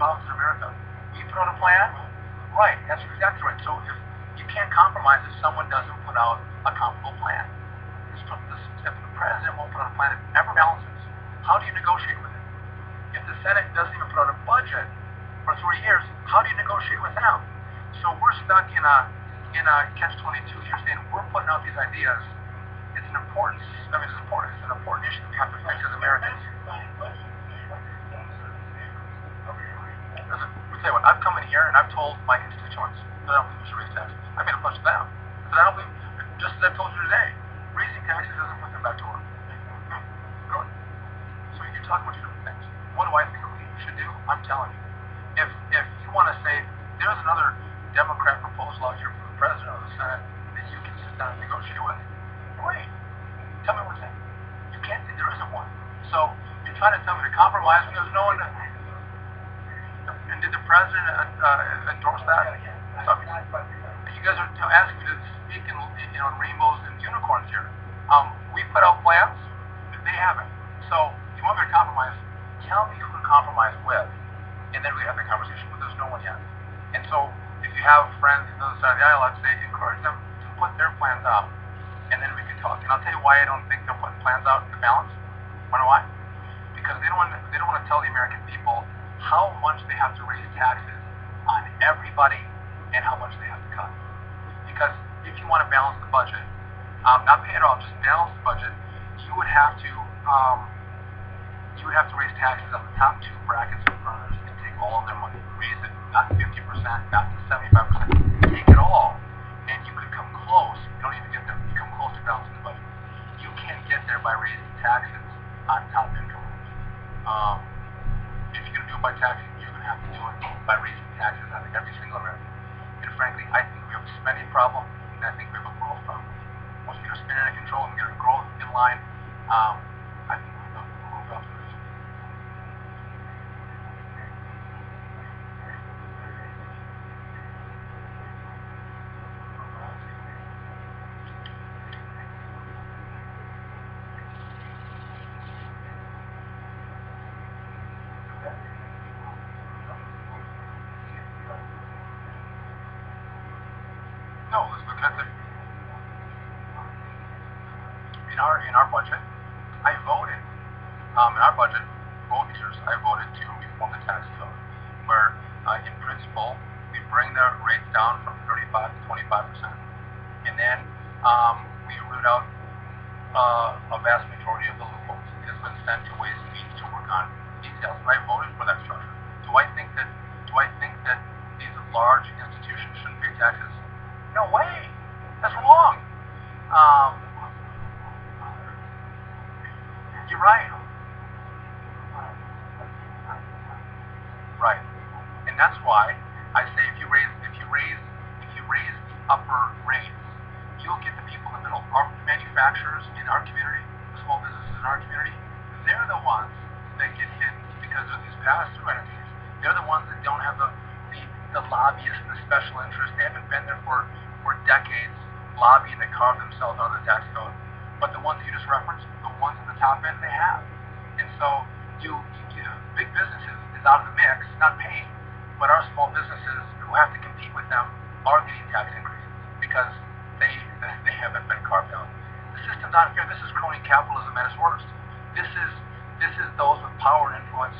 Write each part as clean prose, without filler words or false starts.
problems in America. We put out a plan, right? That's exactly right. So if you can't compromise if someone doesn't put out a comparable plan. If the president won't put out a plan that ever balances, how do you negotiate with it? If the Senate doesn't even put out a budget for 3 years, how do you negotiate with them? So we're stuck in a catch-22. You're saying we're putting out these ideas. It's an important. I mean, it's important. It's an important issue that we have to fix as Americans. Listen, we tell you what. I've come in here and I've told my constituents that I don't think we should raise taxes. I made a bunch of them. I said I don't believe. Just as I've told you today, raising taxes doesn't put them back to work. Really. So you're talking about two different things. What do I think we should do? I'm telling you. If you want to say there's another Democrat proposal out here from the president or the Senate that you can sit down and negotiate with, great. Tell me what's in. You can't. There isn't one. So you're trying to tell me to compromise when there's no one. And did the president endorse that? You guys are asking me to speak in rainbows and unicorns here. We put out plans. They haven't. So you want me to compromise? Tell me who to compromise with, and then we have the conversation. But there's no one yet. And so if you have friends on the other side of the aisle, I'd say encourage them to put their plans out, and then we can talk. And I'll tell you why I don't think they're putting plans out to balance. Wanna know why? Because they don't want to tell the American people how much they have to raise taxes on everybody and how much they have to cut. Because if you want to balance the budget, not pay it all, just balance the budget, you would have to raise taxes on the top two brackets of earners and take all of their money, raise it not 50%, not to 75%, take it all, and you could come close. You don't even get there. You come close to balancing the budget. You can't get there by raising taxes on top income earners. If you're going to do it by taxing, you're going to have to do it by raising taxes on every single American. And frankly, I think we have a spending problem, and I think we have a growth problem. Once we get our spending under control and we get our growth in line, I think we'll move up to this. No, let's look at in our budget. I voted in our budget both years. I voted to reform the tax code, where in principle we bring the rates down from 35 to 25%, and then we root out a vast majority of the loopholes. It has been sent to Ways and Means to work on details. But I voted for that structure. Do I think that these large institutions shouldn't pay taxes? No way. That's wrong. You're right. Right. And that's why I say if you raise the upper rates, you'll get the people in the middle. Our manufacturers in our community, the small businesses in our community, they're the ones that get hit because of these pass-through entities. They're the ones that don't have the lobbyists and the special interests. They haven't been there for decades lobbying to carve themselves out of the tax code. But the ones that you just referenced, the ones at the top end, they have. And so you big businesses is out of the mix, not paying, but our small businesses who have to compete with them are getting tax increases because they haven't been carved out. The system's not fair. This is crony capitalism at its worst. This is those with power and influence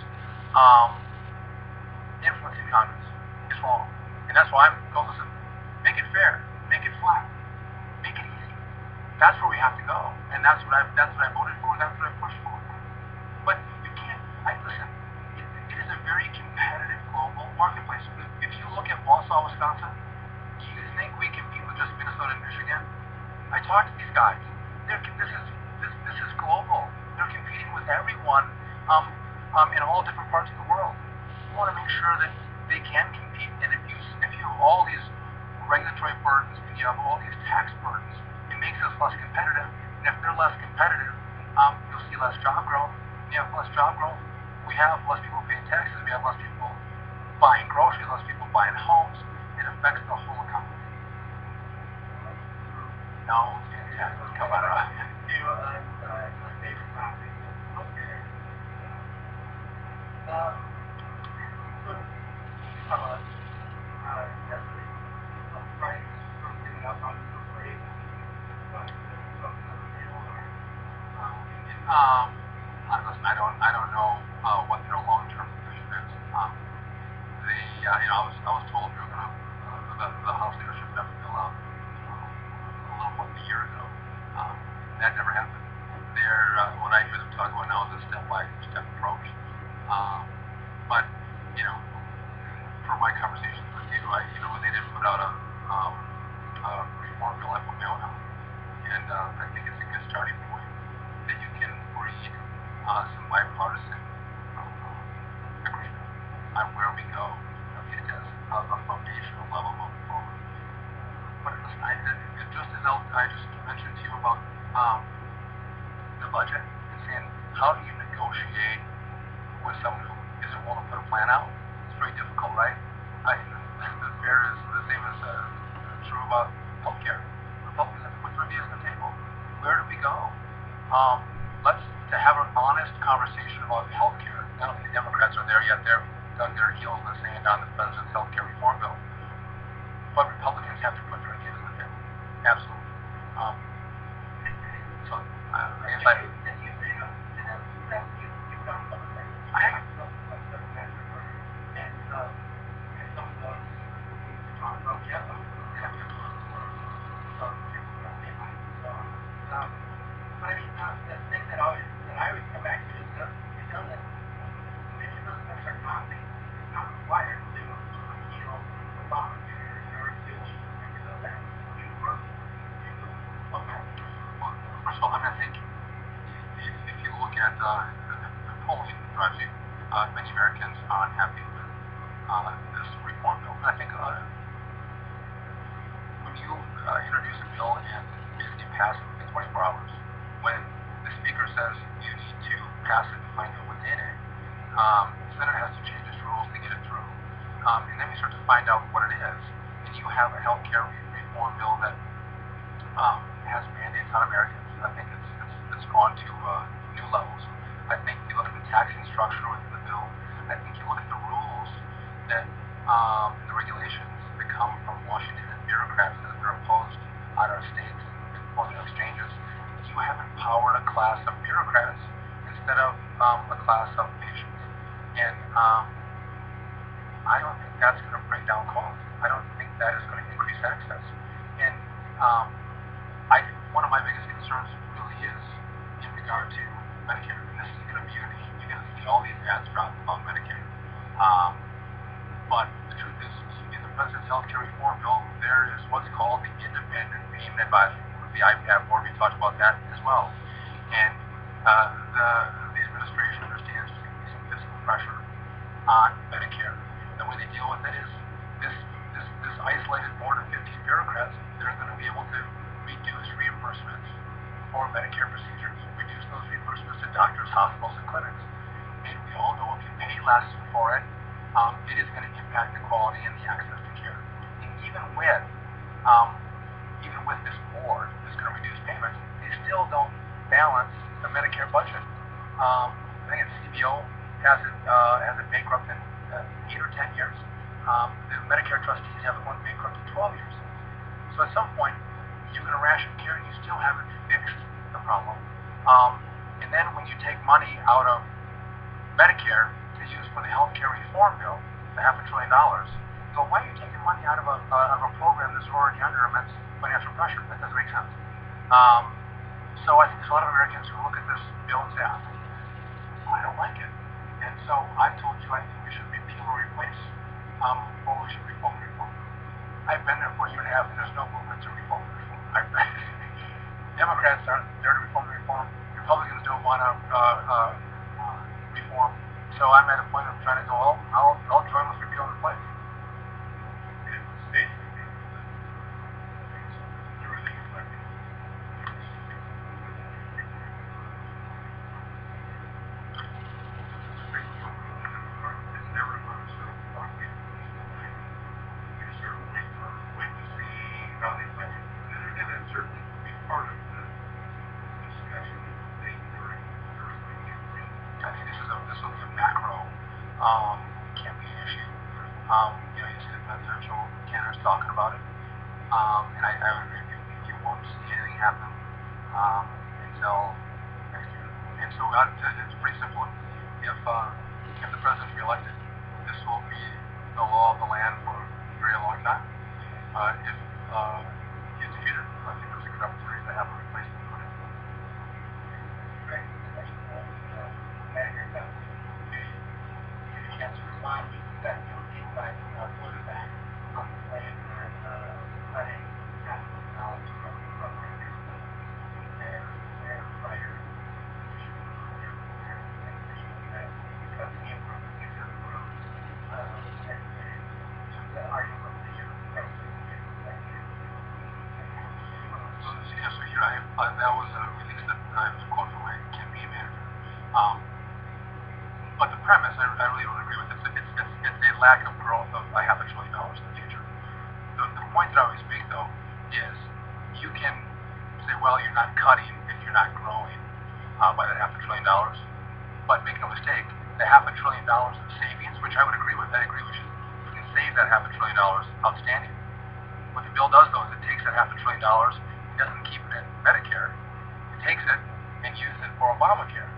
influencing Congress. It's wrong. And that's why I'm going, listen, make it fair, make it flat, make it easy. That's where we have to go. And that's what I voted for, that's what I pushed for. But you can't, listen, it is a very competitive global marketplace. If you look at Wausau, Wisconsin, do you think we compete with just Minnesota and Michigan? I talked to these guys. This is global. They're competing with everyone in all different parts of the world. You want to make sure that they can compete. And if you have all these regulatory burdens and you have all these tax burdens, it makes us less competitive. And if they're less competitive, you'll see less job growth. When you have less job growth, we have less people paying taxes. We have less people buying groceries, less people buying homes. It affects the whole economy. No, fantastic. Come on, Rob. Yeah, I was told we were gonna the House leadership got the bill out a little more than a year ago. Um, that never happened. What I hear them talk about now is a step-by-step approach. Um, but you know, for my conversations with you, they did put out a reform bill I put my own out, and I think it's a good starting point that you can breed some bipartisan agreement on where we go, at least as a foundational level moving forward. But listen, just as I just mentioned to you about the budget and saying, how do you negotiate with someone who isn't willing to put a plan out? It's very difficult, right? The fair is the same as true about healthcare. Republicans have to put their ideas on the table. Where do we go? Let's to have an honest conversation about healthcare. I don't think the Democrats are there yet. They're dug their heels in the sand on the president's healthcare reform bill. But Republicans have to put their ideas on the table. Absolutely. So I guess first of all, I think if you look at the polling drives you, many Americans are unhappy with this reform bill. I think when you introduce a bill and basically pass it within 24 hours, when the speaker says you need to pass it and find out what's in it, the Senate has to change its rules to get it through. And then we start to find out what it is. And you have a healthcare reform bill that has mandates on Americans. I think it's gone to new levels. I think you look at the taxing structure within the bill. I think you look at the rules that and the regulations that come from Washington and bureaucrats that are imposed on our states and on our exchanges. You have empowered a class of bureaucrats instead of a class of patients. And I don't think that's going to bring down costs. I don't think that is going to increase access. And one of my biggest concerns really is in regard to Medicare. And this is going to be you're going to see all these ads drop about Medicare. But the truth is, in the president's healthcare reform bill, there is what's called the Independent Payment Advisory Board, the IPAB board. We talked about that as well. And the administration understands there's going to be some fiscal pressure on Medicare. The way they deal with it is this isolated board of 15 bureaucrats that are going to be able to reduce reimbursements for Medicare procedures, reduce those reimbursements to doctors, hospitals, and clinics. And we all know if you pay less for it, it is going to impact the quality and the access to care. And even with this board that's going to reduce payments, they still don't balance the Medicare budget. I think it's CBO has it bankrupt in 8 or 10 years. The Medicare trustees have it went bankrupt in 12 years. So at some point, you're going to ration care and you still haven't fixed the problem. And then when you take money out of Medicare to use for the healthcare reform bill, the $500 billion, you go, why are you taking money out of a program that's already under immense financial pressure? That doesn't make sense. So I think there's a lot of Americans who look at this bill and say, I don't like it. And so I've told you I think we should repeal or replace, or we should reform the reform. I've been there for a year and a half, and there's no movement to reform the reform. Democrats aren't there to reform the reform. Republicans don't want to reform. So I'm at a point of trying to go, I'll join with repeal and replace. And the states can be everything is like it's never going to block it. We certainly wait to see how they play it. And that certainly will be part of the discussion during the campaign. I think this will be a macro campaign issue. You see the presidential candidates talking about it. And I would agree with you. You won't see anything happen until next year. And so it's pretty simple. If the president's reelected, this will be the law of plan for a very long time. If he's defeated, I think there's a good opportunity to have a replacement for him. Great. Manager, give you a chance to respond. You got inside quarterback on the plan for cutting $500,000 from Rangers, their prior position, their position that cutting him from the future growth. And just the argument that you're pressing next year. So here that was a release that I was quoted from my campaign manager. But the premise, I really don't agree with. It's a lack of growth of $500 billion in the future. The point that I always make, though, is you can say, well, you're not cutting if you're not growing by that $500 billion. But make no mistake, the $500 billion in savings, which I would agree with, we can save that $500 billion outstanding. What the bill does, though, is it takes that $500 billion, it doesn't keep it in Medicare, it takes it and uses it for Obamacare.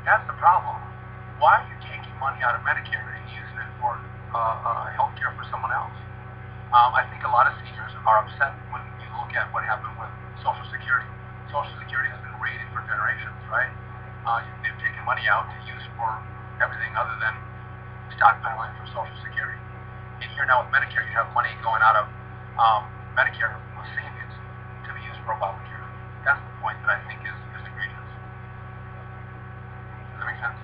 That's the problem. Why are you taking money out of Medicare and using it for health care for someone else? I think a lot of seniors are upset when you look at what happened with Social Security. Social Security has been raided for generations, right? They've taken money out to use for everything other than stockpiling for Social Security. And here now with Medicare, you have money going out of Medicare with savings to be used for Obamacare. That's the point that I think is egregious. Does that make sense?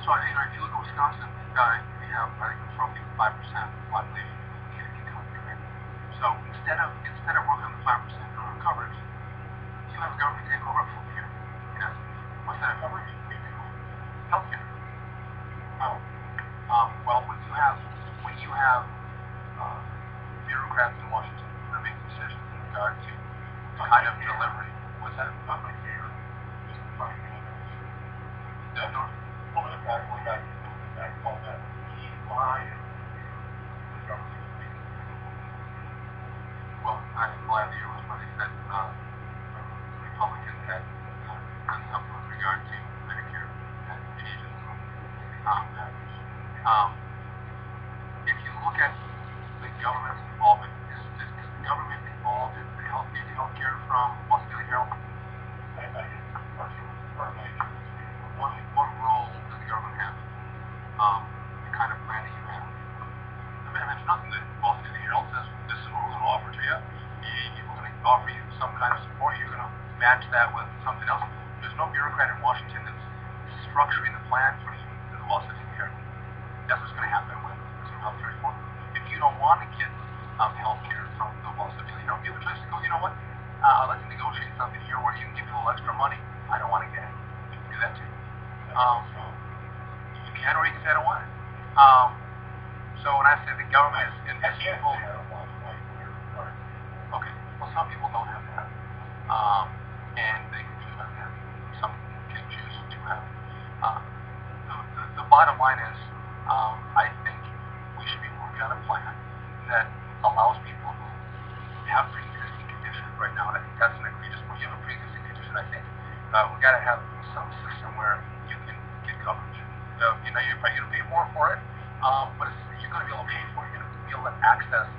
So, if you look at Wisconsin, we have, I think it's roughly 5% of the population getting coverage, right? So instead of working on the 5% on coverage, you have the government take over health care. In essence, what's that coverage? Health care. Oh, well, when you have bureaucrats in Washington that are making decisions in regard to the kind of delivery, what's that? Well, I'm glad to hear when they said Republicans had done something with regard to Medicare and changes if you look at the government's involvement, is the government involved in the healthcare from Wausau Herald? What role does the government have? The kind of plan that you have. I mean, there's nothing that Wausau Herald says, this is what we're going to offer to you. We're going to offer you some kind of support. You're going to match that with something else. There's no bureaucrat in Washington that's structuring the plan for you to the Wausau Herald. That's what's going to happen with some healthcare reform. If you don't want to get healthcare from the Wausau Herald, you have a choice to go, you know what? Let's negotiate something here where you can give me a little extra money. I don't want to get it. You can do that too. You can, or you can say I don't want it. So when I say the government is people, okay, well some people don't have that, and they can choose not to have it. Some can choose to have it. The bottom line is, I think we should be working on a plan that allows people who have pre-existing conditions right now, and I think that's an egregious point. You have a pre-existing condition, I think we got to have some system where you can get coverage. You're probably going to pay more for it, but you're going to be able to pay for it. You're going to be able to access